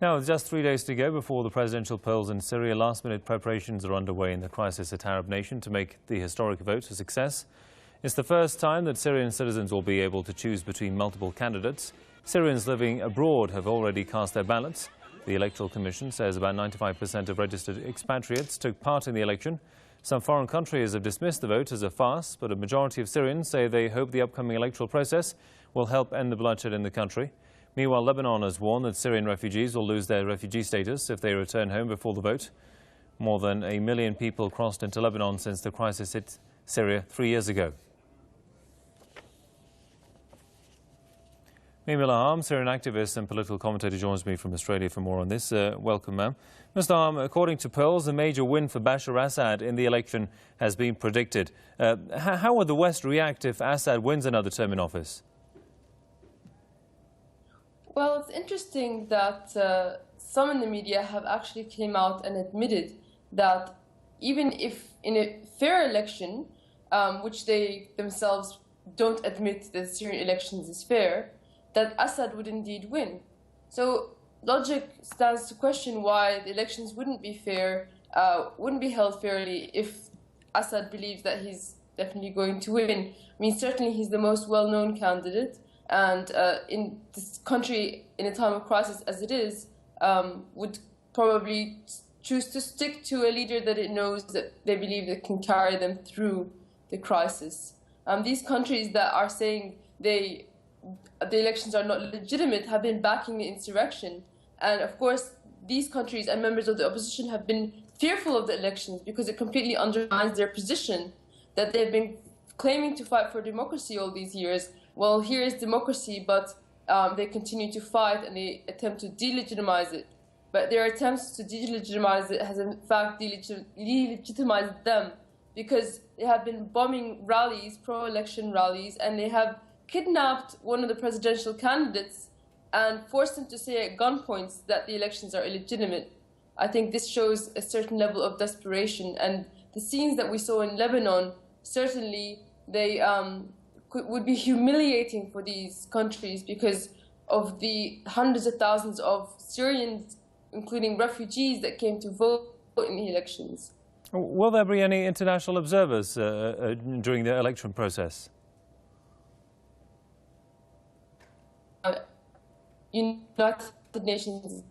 Now, with just 3 days to go before the presidential polls in Syria, last-minute preparations are underway in the crisis-hit Arab nation to make the historic vote a success. It's the first time that Syrian citizens will be able to choose between multiple candidates. Syrians living abroad have already cast their ballots. The Electoral Commission says about 95% of registered expatriates took part in the election. Some foreign countries have dismissed the vote as a farce, but a majority of Syrians say they hope the upcoming electoral process will help end the bloodshed in the country. Meanwhile, Lebanon has warned that Syrian refugees will lose their refugee status if they return home before the vote. More than 1 million people crossed into Lebanon since the crisis hit Syria 3 years ago. Maram, Syrian activist and political commentator, joins me from Australia for more on this. Welcome, ma'am. Mr. Maram, according to polls, a major win for Bashar Assad in the election has been predicted. How would the West react if Assad wins another term in office? Well, it's interesting that some in the media have actually came out and admitted that even if in a fair election, which they themselves don't admit that Syrian elections is fair, that Assad would indeed win. So logic stands to question why the elections wouldn't be fair, wouldn't be held fairly if Assad believes that he's definitely going to win. I mean, certainly he's the most well-known candidate, and in this country, in a time of crisis as it is, would probably choose to stick to a leader that it knows that they believe that can carry them through the crisis. These countries that are saying the elections are not legitimate have been backing the insurrection. And of course, these countries and members of the opposition have been fearful of the elections because it completely undermines their position that they've been claiming to fight for democracy all these years. Well, here is democracy, but they continue to fight and they attempt to delegitimize it. But their attempts to delegitimize it has in fact delegitimized them, because they have been bombing rallies, pro-election rallies, and they have kidnapped one of the presidential candidates and forced him to say at gunpoint that the elections are illegitimate. I think this shows a certain level of desperation, and the scenes that we saw in Lebanon, certainly they would be humiliating for these countries because of the hundreds of thousands of Syrians, including refugees, that came to vote in the elections. Will there be any international observers during the election process? United Nations.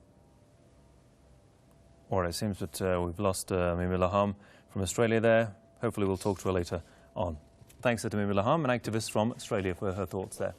All right, it seems that we've lost Mimi Laham from Australia there. Hopefully we'll talk to her later on. Thanks to Mimi Laham, an activist from Australia, for her thoughts there.